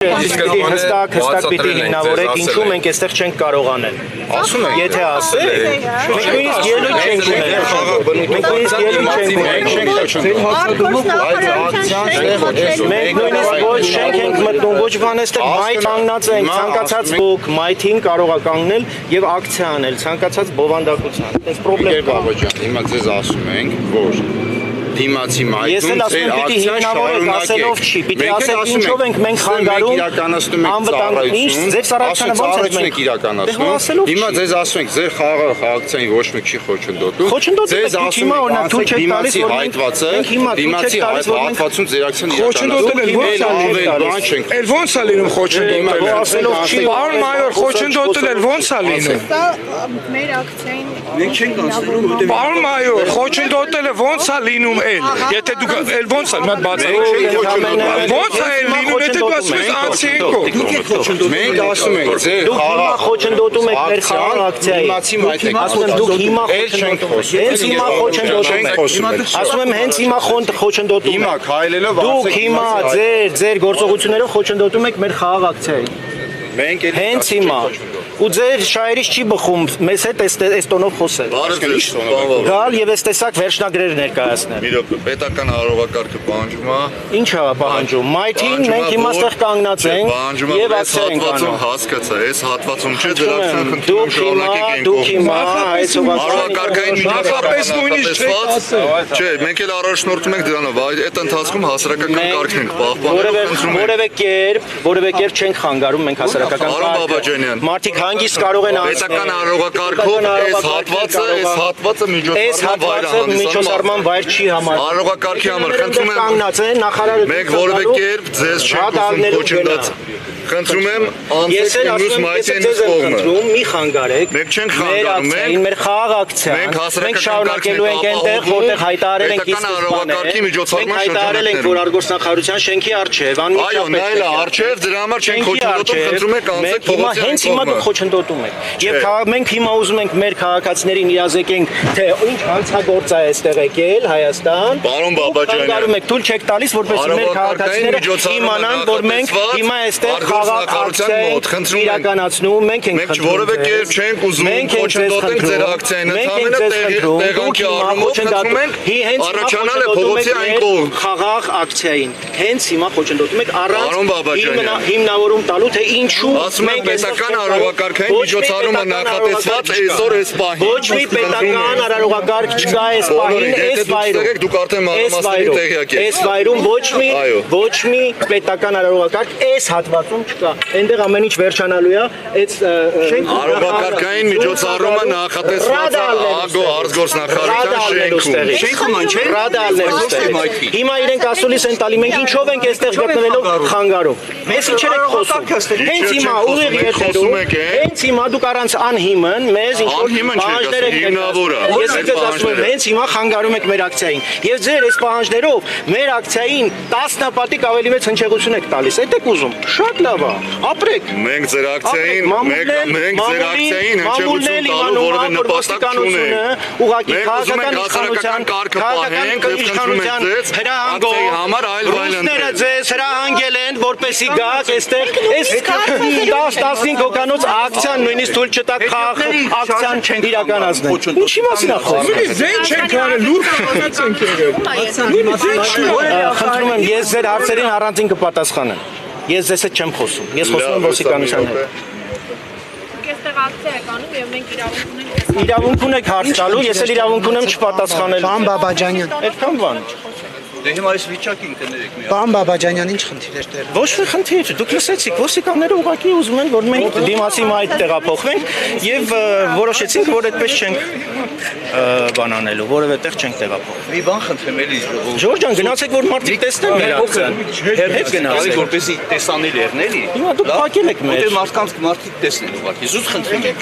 Հստակ պիտի հիմնավորեք, ինչու մենք այստեղ չենք կարող անել։ Եթե ասեք, մենք նույնիսկ ելույթ չենք ունել։ Մենք նույնիսկ ոչ շենք ենք մտնում, ոչ բան այստեղ մայթ կանգնած ենք, ցանկացած ոք մայթին կարող է կանգնել եւ ակցիա անել, ցանկացած բովանդակության։ Այս խնդրեմ կա։ Հիմա ձեզ ասում ենք, որ դիմացի մայթում ձեր ակցիան շարունակեք։ Պիտի ասեք ինչով ենք մենք խանգարում անվտանգ ինչ ձեր ծառայությունը ո՞նց եք իրականացնում։ Հիմա ձեզ ասում ենք ձեր խաղաղ ակցիային ոչ մեկ չի խոչընդոտում։ Ձեզ ասում ենք օրինակ թույլ չեք տալիս որ դիմացի հատվածում ձեր ակցիան ոնց է լինում խոչընդոտել։ Պարոն մայոր, խոչընդոտել ոնց է լինում։ Մեր ակցիային մենք չենք անցնում։ Պարոն մայոր, խոչընդոտելը ոնց է լինում Եթե դուք ոնց է մատ բացեք ոնց է լինում եթե դու ասում ես անցիենքո մենք ասում ենք ձեր խաղաղ խոչընդոտում եք մեր խաղաղ ակցիայի ասում եմ դուք հիմա ասում եմ հենց հիմա խոչընդոտում հիմա քայլելով դուք հիմա ձեր գործողություններով խոչընդոտում եք մեր խաղաղ ակցիայի հենց հիմա ու ձեր շահերից չի բխում մեզ հետ այս տոնով խոսել գալ եւ այս տեսակ վերջնագրեր ներկայացնել մի րոպե պետական հարողակարգը պահանջում է ինչ է պահանջում մայթին մենք հիմա այստեղ կանգնած ենք եւ ակցիա ենք անում հասկացա այս հատվածում չէ դրական խնդիրում դուք հիմա այս հարողակարգային նախապես նույնիսկ չէ մենք էլ առաջնորդում ենք դրանով այդ ընթացքում հասարակական կարգ ենք պահպանում որևէ կերպ չենք խանգարում մենք հասարակական կարգը մարդիկ հանգիստ կարող են պետական հարողակարգով այս հատվածը միջոցառման վայր չի համարվում հարողակարգի համար խնդրում եմ կանգնած են նախարարը մենք որևէ կերպ ձեզ չենք ուզում կոչընդոտ խնդրում եմ անցեք մյուս մայթենից կողմը մի խանգարեք մենք չենք խանգարում մեր խաղաղ ակցիան մենք շարունակելու ենք այնտեղ որտեղ հայտարարել ենք իսկ հարողակարգի միջոցառման հայտարարել ենք որ արտգործնախարարության շենքի առջև այո նայել առջև դրա համար չենք խոչընդոտում խնդրում եք անցեք փողոցի հենց հիմա դուք խոչընդոտում եք եւ մենք հիմա ուզում ենք մեր քաղաքացիներին իրազեկենք թե ինչ հանցագործ է այստեղ եկել Հայաստան պարոն Բաբաջանյան եք թույլ չեք տալիս որպես մեր քաղաքացիները իմանան որ մենք հիմա այստեղ խաղաղ ակցիա իրականացնում մենք ենք որևէ կերպ չենք ուզում խոչընդոտենք ձեր ակցիային ընդհանրապես տեղանքի առումով խնդրում ենք առաջանալ է փողոցի այն կողմ խաղաղ ակցիային հենց հիմա խոչընդոտում եք առանց հիմնավորում տալու թե ինչու մենք պետական հարողակարգային միջոցառումը նախատեսված այսօր այս պահին ոչ մի պետական հարողակարգ չկա այս պահին այս վայրում դուք արդեն մանրամասների տեղյակ եք այս վայրում ոչ մի պետական հարողակարգ այս հատվածում չկա այնտեղ ամեն ինչ վերջանալու է այս հարողակարգային միջոցառումը նախատեսված է ԱԳ արտգործնախարարության շենքում հիմա իրենք ասուլիս են տալի մենք ինչով ենք այստեղ գտնվելով խանգարում մեզ ինչեր եք խոսում հենց հիմա ուղիղ եթերում հենց հիմա դուք առանց անհիմն մեզ ինչ-որ պահանջներ եք ես ձեզ ասում եմ հենց հիմա խանգարում եք մեր ակցիային եւ ձեր այս պահանջներով մեր ակցիային 10 պատիկ ավելի մեծ հնչեղություն եք տալիս այդ եք ուզում շատ լավ է ապրեք մենք ձեր ակցիային հնչեղություն տալու որևէ նպատակ չունենք ուղղակի քաղաքական իշխանության կարգը պահենք եւ խնդրում ենք ձեզ ակցիայի համար այլ ռուսները ձեզ հրահանգել են որպեսի գաք այստեղ այս 10-15 հոգանոց ակցիան նույնիսկ թույլ չտաք խաղաղ ակցիան իրականացնել ինչի մասին է խոսքը զեն չենք արել լուրջ խաղացած ենք եղել խնդրում եմ ես ձեր հարցերին առանձին կպատասխանեմ ես ձեզ հետ չեմ խոսում ես խոսում եմ ոստիկանության հետ այստեղ ակցիա եք անում եւ մենք իրավունք ունենք հարց տալու ես էլ իրավունք ունեմ չպատասխանել Պարոն Բաբաջանյան այդքան բան Դե հիմա այս վիճակին կներեք մի Պարոն Բաբաջանյան ինչ խնդիր էր դեռ Ոչ մի խնդիր դուք լսեցիք ոստիկանները ուղղակի ուզում են որ մենք դիմացի մայթ տեղափոխվենք եւ որոշեցինք որ այդպես չենք բան անելու որևէ տեղ չենք տեղափոխվի մի բան խնդրեմ էլի Ժորժ ջան գնացեք որ մարդիկ տեսնեն մեր ակցիան հետ գնացեք որպեսի տեսանելի եղն էլի հիմա դուք փակել եք մեր մարդիկ տեսնեն ուղղակի զուտ խնդրեմ եք